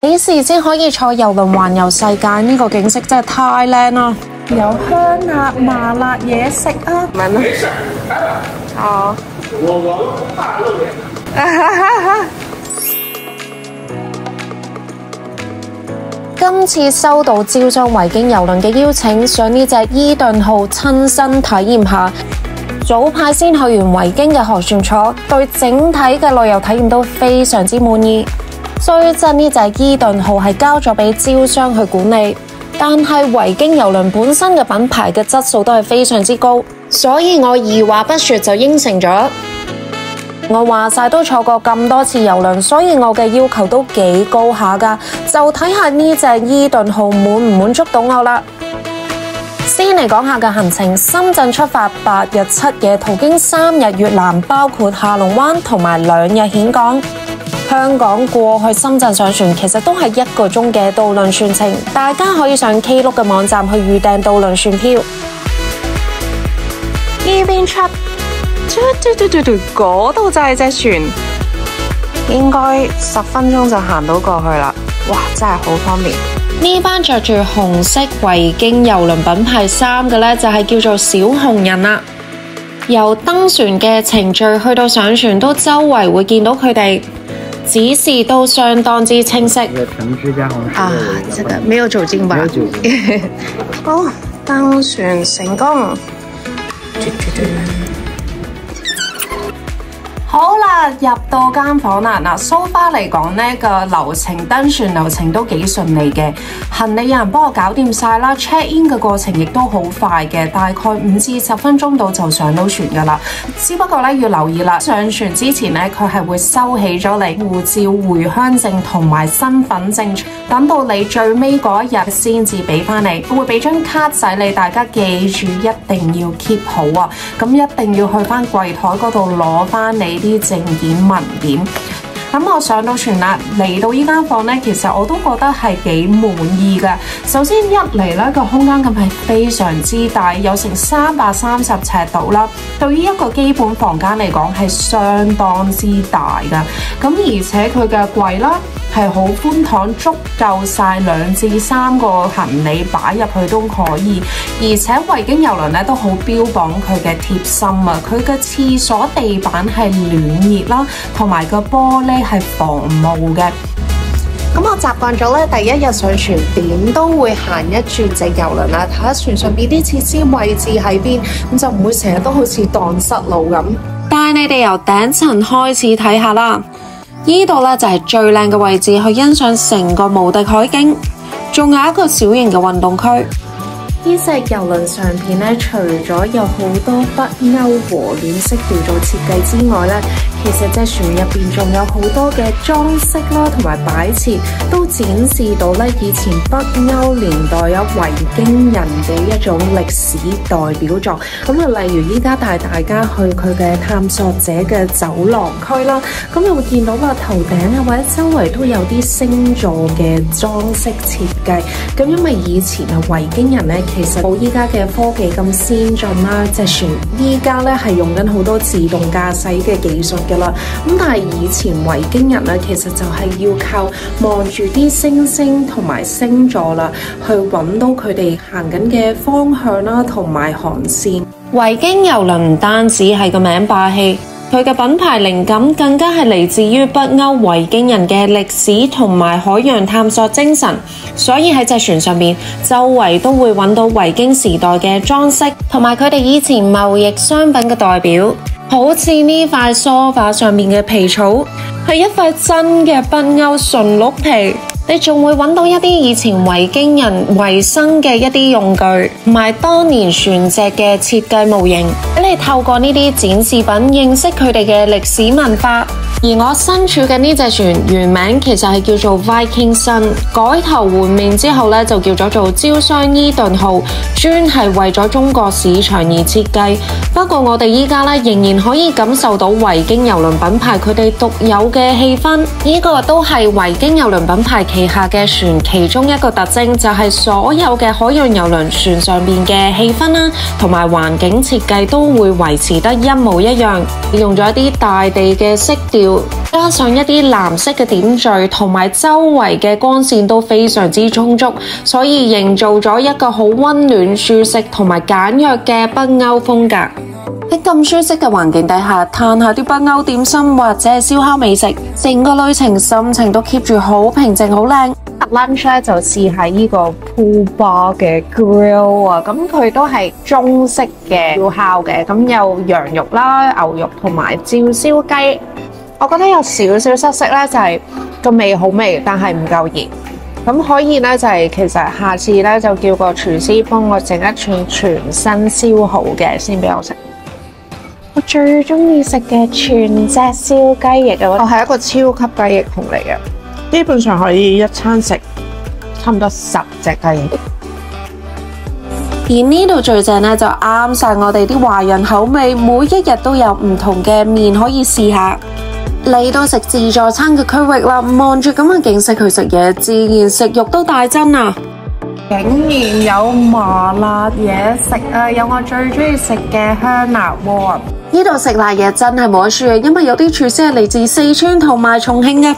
幾時先可以坐郵輪環遊世界？呢個景色真係太靚啦！有香辣麻辣嘢食啊！問啦。哦。今次收到招商維京郵輪嘅邀請，上呢隻伊頓號親身體驗下。早排先去完維京嘅河船坐，對整體嘅旅遊體驗都非常之滿意。雖則呢隻伊頓號係交咗俾招商去管理，但係維京郵輪本身嘅品牌嘅質素都係非常之高，所以我二話不說就應承咗。我話晒都坐過咁多次郵輪，所以我嘅要求都幾高下㗎，就睇下呢隻伊頓號滿唔滿足到我啦。先嚟講下嘅行程，深圳出發8日7夜，途經3日越南，包括下龍灣同埋2日峴港。香港過去深圳上船其實都係1個鐘嘅渡輪船程，大家可以上 Klook 嘅網站去預訂渡輪船票。呢邊出，嗰度就係隻船，應該10分鐘就行到過去啦。哇，真係好方便！呢班着住紅色維京郵輪品牌衫嘅呢，就係叫做小紅人啦。由登船嘅程序去到上船，都周圍會見到佢哋。指示都相當之清晰。啊，這個沒有酒精吧？沒有酒精。好，登船成功。好啦，入到間房啦。嗱，so far嚟講呢個流程登船流程都幾順利嘅，行李有人幫我搞掂晒啦。check in 嘅過程亦都好快嘅，大概5至10分鐘到就上到船噶啦。只不過咧要留意啦，上船之前咧佢係會收起咗你護照、回鄉證同埋身份證，等到你最尾嗰一日先至俾翻你，會俾張卡仔你，大家記住一定要 keep 好啊！咁一定要去翻櫃台嗰度攞翻你啲證件文件。咁我上到船啦，嚟到呢間房呢，其實我都覺得係幾滿意㗎。首先一嚟呢個空間感係非常之大，有成330尺度啦。對於一個基本房間嚟講係相當之大㗎。咁而且佢嘅櫃啦係好寬敞，足夠晒2至3個行李擺入去都可以。而且維京郵輪咧都好標榜佢嘅貼心啊，佢嘅廁所地板係暖熱啦，同埋個玻璃係防霧嘅。咁我習慣咗咧，第一日上船點都會行一轉隻郵輪啦，睇下船上邊啲設施位置喺邊，咁就唔會成日都好似蕩失路咁。帶你哋由頂層開始睇下啦，呢度咧就係最靚嘅位置，去欣賞成個無敵海景，仲有一個小型嘅運動區。呢隻郵輪上邊咧，除咗有好多北歐和暖色調做設計之外咧，其實隻船入邊仲有好多嘅裝飾啦，同埋擺設都展示到咧以前北歐年代有維京人嘅一種歷史代表作。咁啊，例如依家帶大家去佢嘅探索者嘅走廊區啦，咁你會見到啦，頭頂啊或者周圍都有啲星座嘅裝飾設計。咁因為以前啊維京人咧，其實冇依家嘅科技咁先進啦，隻船依家咧係用緊好多自動駕駛嘅技術噶啦。咁但係以前維京人咧，其實就係要靠望住啲星星同埋星座啦，去揾到佢哋行緊嘅方向啦，同埋航線。維京郵輪唔單止係個名霸氣，佢嘅品牌靈感更加係嚟自於北歐維京人嘅歷史同埋海洋探索精神，所以喺隻船上面周圍都會揾到維京時代嘅裝飾，同埋佢哋以前貿易商品嘅代表，好似呢塊梳化上面嘅皮草，係一塊真嘅北歐純鹿皮。你仲會揾到一啲以前維京人維生嘅一啲用具，同埋當年船隻嘅設計模型，俾你透過呢啲展示品認識佢哋嘅歷史文化。而我身處嘅呢隻船原名其實係叫做 Viking Sun， 改頭換面之後呢，就叫咗做招商伊頓號，專係為咗中國市場而設計。不過我哋依家呢，仍然可以感受到維京郵輪品牌佢哋獨有嘅氣氛，呢個都係維京郵輪品牌旗下嘅船其中一個特徵就係所有嘅海洋郵輪船上邊嘅氣氛啦，同埋環境設計都會維持得一模一樣，用咗一啲大地嘅色調，加上一啲藍色嘅點綴，同埋周圍嘅光線都非常之充足，所以營造咗一個好溫暖、舒適同埋簡約嘅北歐風格。喺咁舒適嘅環境底下，嘆下啲北歐點心或者係燒烤美食，成個旅程心情都 keep 住好平靜、好靚。lunch 咧就試下呢個 pool bar 嘅 grill 啊，咁佢都係中式嘅燒烤嘅，咁有羊肉啦、牛肉同埋照燒雞。我覺得有少少失色咧，就係個味好味，但係唔夠熱。咁可以咧，就係其實下次咧就叫個廚師幫我整一串全新燒好嘅先俾我食。我最中意食嘅全隻燒雞翼啊！我係一個超級雞翼控嚟嘅，基本上可以一餐食差唔多10隻雞翼。而呢度最正咧就啱晒我哋啲華人口味，每一日都有唔同嘅麵可以試下。嚟到食自助餐嘅區域啦，望住咁嘅景色去食嘢，自然食慾都大增啊！竟然有麻辣嘢食啊！有我最中意食嘅香辣鍋。呢度食辣嘢真係冇得輸，因為有啲廚師係嚟自四川同埋重慶嘅。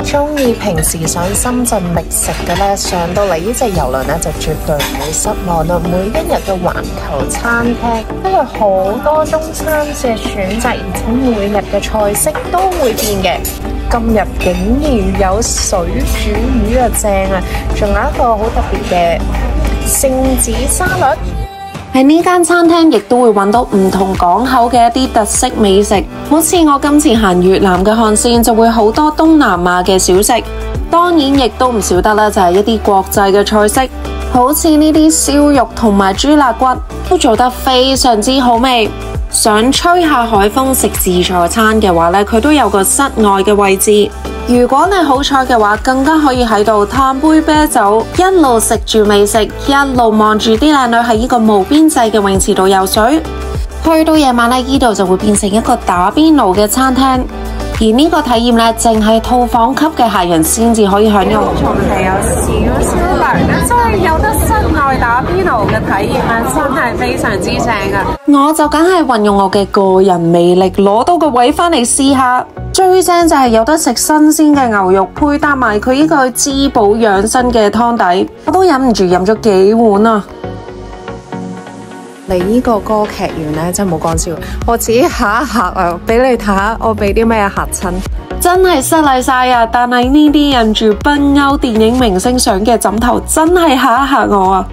中意平時上深圳覓食嘅咧，上到嚟呢隻郵輪咧就絕對唔會失望啦！每一日嘅環球餐廳，因為好多中餐嘅選擇，而且每日嘅菜式都會變嘅。今日竟然有水煮魚啊，正啊！仲有一個好特別嘅聖子沙律。喺呢間餐廳亦都會揾到唔同港口嘅一啲特色美食，好似我今次行越南嘅航線就會好多東南亞嘅小食，當然亦都唔少得啦，就係一啲國際嘅菜式，好似呢啲燒肉同埋豬肋骨都做得非常之好味。想吹下海風食自助餐嘅話呢，佢都有個室外嘅位置。如果你好彩嘅話，更加可以喺度嘆杯啤酒，一路食住美食，一路望住啲靚女喺呢個無邊際嘅泳池度游水。去到夜晚呢，呢度就會變成一個打邊爐嘅餐廳。而呢個體驗呢，淨係套房級嘅客人先至可以享用。仲係有少少涼，真係有得室外打邊爐嘅體驗啊，真係非常之正啊！我就梗係運用我嘅個人魅力，攞到個位返嚟試下。最正就係有得食新鮮嘅牛肉，配搭埋佢呢個滋補養生嘅湯底，我都忍唔住飲咗幾碗啊！嚟呢個歌劇院呢，真係冇講笑，我自己嚇一嚇啊！俾你睇下，我俾啲咩嚇親，真係失禮晒啊！但係呢啲印住北歐電影明星相嘅枕頭，真係嚇一嚇我啊！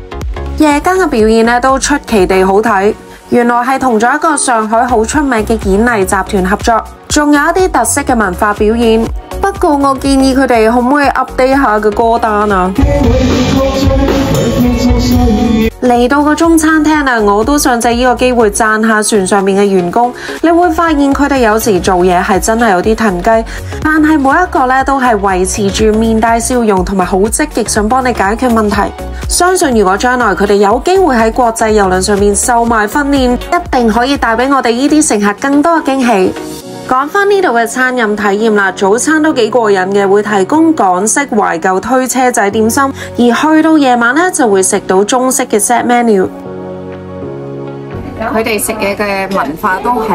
夜間嘅表演呢，都出奇地好睇，原來係同咗一個上海好出名嘅演藝集團合作，仲有一啲特色嘅文化表演。不過我建議佢哋可唔可以 update 下個歌單啊？嚟到個中餐廳啊，我都想借呢個機會讚下船上面嘅員工。你會發現佢哋有時做嘢係真係有啲騰雞，但係每一個咧都係維持住面帶笑容，同埋好積極想幫你解決問題。相信如果將來佢哋有機會喺國際郵輪上面受埋訓練，一定可以帶俾我哋呢啲乘客更多嘅驚喜。講返呢度嘅餐飲體驗啦，早餐都幾過癮嘅，會提供港式懷舊推車仔點心，而去到夜晚呢，就會食到中式嘅 set menu。佢哋食嘢嘅文化都係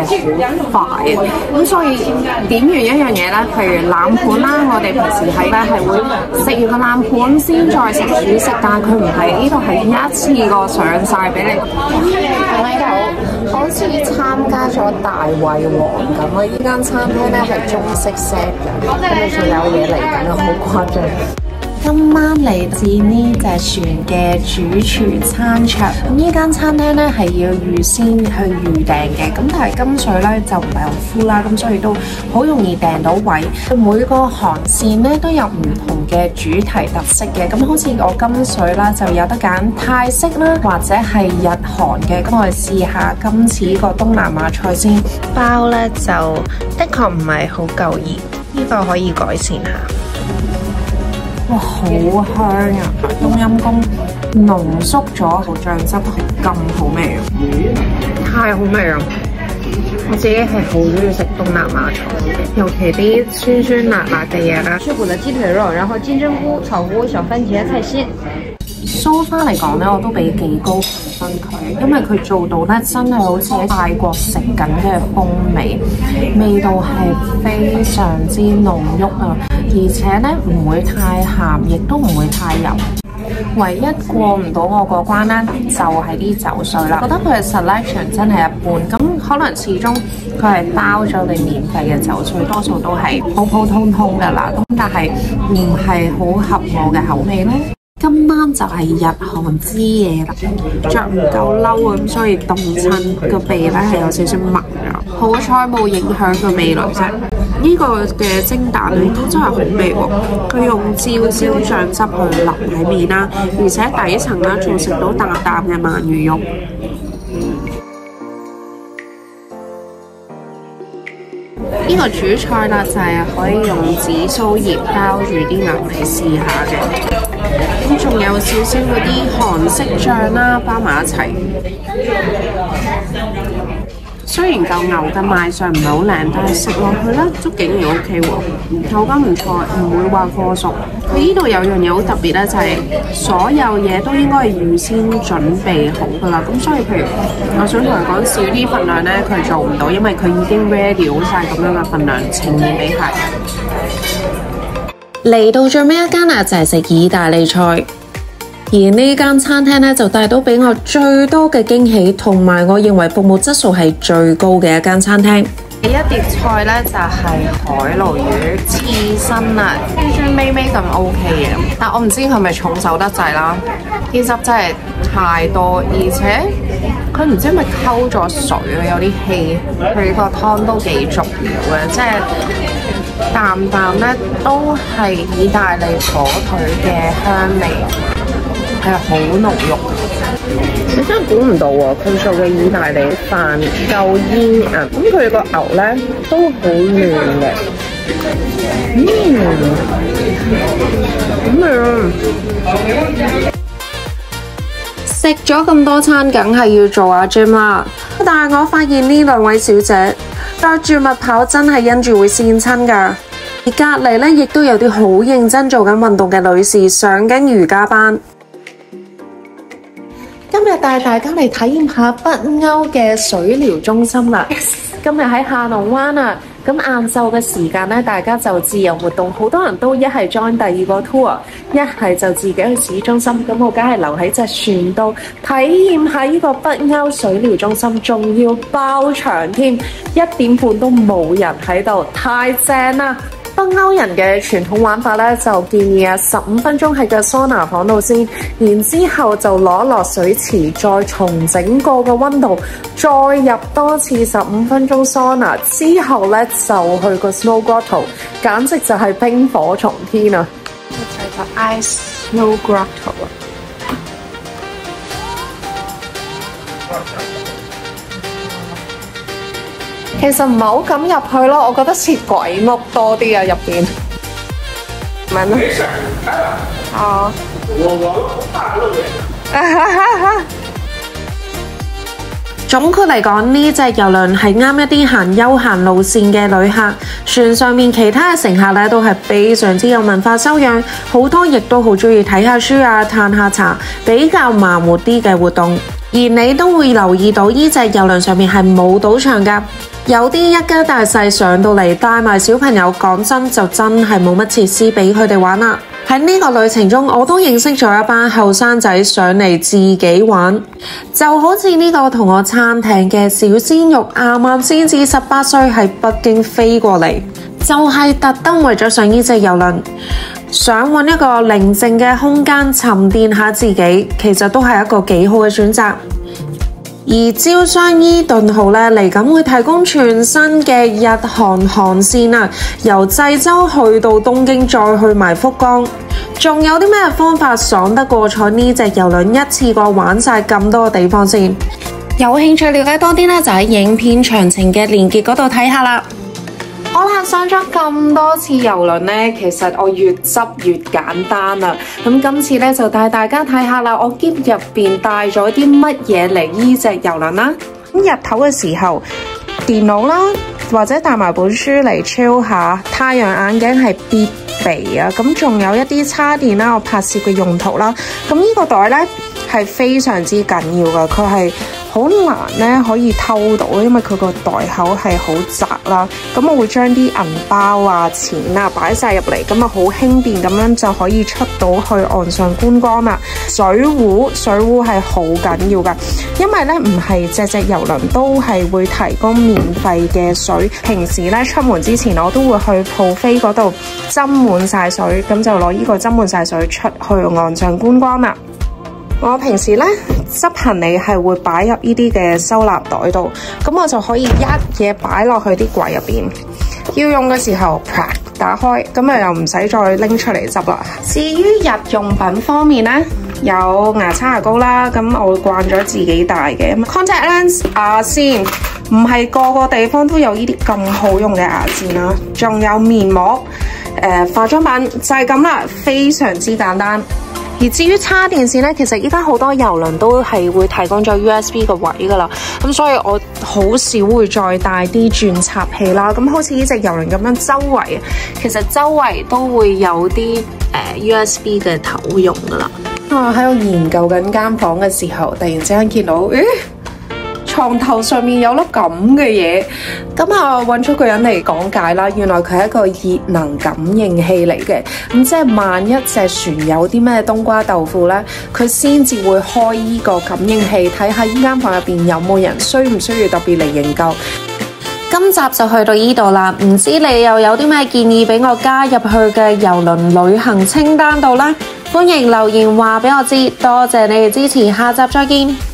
好快嘅，咁所以點完一樣嘢咧，譬如冷盤啦，我哋平時係咧係會食完個冷盤先再食主食，但係佢唔係，呢度係一次過上晒俾你。呢度好似參加咗大胃王咁啊！呢間餐廳咧係中式 set 嘅，跟住仲有嘢嚟緊啊，好誇張。今晚嚟自呢隻船嘅主廚餐桌，咁呢間餐廳咧係要預先去預訂嘅，咁但係金水咧就唔係好 full 啦，咁所以都好容易訂到位。每個航線咧都有唔同嘅主題特色嘅，咁好似我金水啦就有得揀泰式啦，或者係日韓嘅，咁我哋試下今次個東南亞菜先。包咧就的確唔係好夠熱，呢個可以改善下。哇，好香啊！冬陰功濃縮咗，個醬汁咁好味啊！太好味啊！我自己係好中意食東南亞菜嘅，尤其啲酸酸辣辣嘅嘢啦。去骨的雞腿肉，然後金針菇、草菇、小番茄、菜心。So far 嚟講咧，我都俾幾高分佢，因為佢做到咧真係好似喺泰國食緊嘅風味，味道係非常之濃郁啊，而且咧唔會太鹹，亦都唔會太油。唯一過唔到我個關咧，就係啲酒水啦。覺得佢嘅 selection 真係一般，咁可能始終佢係包咗你免費嘅酒水，多數都係普普通通㗎啦。咁但係唔係好合我嘅口味咯。今晚就係日韓之夜啦，着唔夠褸咁，所以凍親個鼻咧係有少少密咗。好彩冇影響個味蕾啫。呢個嘅蒸蛋咧都真係好味喎，佢用照燒醬汁去淋喺面啦，而且底層咧仲食到淡淡嘅鰻魚肉。呢個主菜啦就係可以用紫蘇葉包住啲牛嚟試下嘅。咁仲有少少嗰啲韓式醬啦，包埋一齊。雖然嚿牛嘅賣相唔係好靚，但係食落去咧都竟然 OK 喎，口感唔錯，唔會話過熟。佢呢度有樣嘢好特別咧，就係所有嘢都應該係預先準備好㗎啦。咁所以譬如我想同佢講少啲份量咧，佢做唔到，因為佢已經 ready 好晒咁樣嘅份量呈現俾客人。嚟到最尾一間啊，就係食意大利菜。而呢間餐廳咧就帶到俾我最多嘅驚喜，同埋我認為服務質素係最高嘅一間餐廳。第一碟菜咧就係海鱸魚刺身啊，酸味味咁 OK 嘅，但我唔知佢咪重手得滯啦，啲汁真係太多，而且佢唔知係咪溝咗水啊，有啲氣，佢個湯都幾足料嘅，即係啖啖咧都係意大利火腿嘅香味。係好濃郁，你真係估唔到喎！佢做嘅意大利飯夠煙韌，咁佢個牛咧都好嫩嘅，食咗咁多餐，梗係要做下 gym 啦。但係我發現呢兩位小姐着住襪跑真係因住會跣親㗎。而隔離咧亦都有啲好認真做緊運動嘅女士上緊瑜伽班。今日帶大家嚟體驗下北歐嘅水療中心啦。今日喺下龍灣啊，咁晏晝嘅時間咧，大家就自由活動，好多人都一係 join 第二個 tour， 一係就自己去市中心。咁我梗係留喺隻船度體驗下呢個北歐水療中心，仲要包場添，1點半都冇人喺度，太正啦！北歐人嘅傳統玩法咧，就建議15分鐘喺個桑拿房度先，然之後就攞落水池，再重整過個溫度，再入多次15分鐘桑拿，之後咧就去個 snow grotto， 簡直就係冰火重天啊！就係個 ice snow grotto 啊！其實唔係好敢入去咯，我覺得似鬼屋多啲啊入邊。咪咯。哦。總括嚟講，呢隻郵輪係啱一啲行休閒路線嘅旅客。船上面其他嘅乘客咧都係非常之有文化修養，好多亦都好中意睇下書啊、嘆下茶，比較慢活啲嘅活動。而你都會留意到呢隻郵輪上面係冇賭場㗎。有啲一家大細上到嚟帶埋小朋友，講真就真係冇乜設施俾佢哋玩啦。喺呢個旅程中，我都認識咗一班後生仔上嚟自己玩，就好似呢個同我撐艇嘅小鮮肉，啱啱先至18歲，喺北京飛過嚟，就係特登為咗上呢隻郵輪，想揾一個寧靜嘅空間沉澱下自己，其實都係一個幾好嘅選擇。而招商伊頓號咧嚟緊會提供全新嘅日韓航線啊，由濟州去到東京，再去埋福岡。仲有啲咩方法爽得過坐呢隻郵輪一次過玩晒咁多個地方先？有興趣了解多啲咧，就喺影片詳情嘅連結嗰度睇下啦。好啦，上咗咁多次郵輪呢，其實我越執越簡單啦。咁今次呢，就帶大家睇下啦，我篋入邊帶咗啲乜嘢嚟呢隻郵輪啦。咁日頭嘅時候，電腦啦，或者帶埋本書嚟 chill 下。太陽眼鏡係必備啊！咁仲有一啲叉電啦，我拍攝嘅用途啦。咁呢個袋呢，係非常之緊要噶，佢係好難咧可以偷到，因為佢個袋口係好窄啦。咁我會將啲銀包啊、錢啊擺晒入嚟，咁啊好輕便咁樣就可以出到去岸上觀光啦。水壺係好緊要噶，因為咧唔係隻郵輪都係會提供免費嘅水。平時咧出門之前，我都會去鋪飛嗰度斟滿晒水，咁就攞呢個斟滿晒水出去岸上觀光啦。我平時咧執行李係會擺入呢啲嘅收納袋度，咁我就可以一嘢擺落去啲櫃入邊，要用嘅時候啪打開，咁啊又唔使再拎出嚟執啦。至於日用品方面咧，有牙刷牙膏啦，咁我會慣咗自己帶嘅 contact lens 牙線，唔係個個地方都有呢啲咁好用嘅牙線啦，仲有面膜、化妝品就係咁啦，非常之簡單。而至於叉電線咧，其實依家好多郵輪都係會提供咗 USB 嘅位噶啦，咁所以我好少會再帶啲轉插器啦。咁好似呢隻郵輪咁樣，其實周圍都會有啲USB 嘅頭用噶啦。我喺度研究緊間房嘅時候，突然之間見到，床頭上面有粒咁嘅嘢，咁啊揾咗個人嚟講解啦。原來佢係一個熱能感應器嚟嘅，咁即係萬一隻船有啲咩冬瓜豆腐呢，佢先至會開呢個感應器，睇下呢間房入邊有冇人，需唔需要特別嚟營救。今集就去到呢度啦，唔知你又有啲咩建議俾我加入去嘅郵輪旅行清單度呢？歡迎留言話俾我知，多謝你哋支持，下集再見。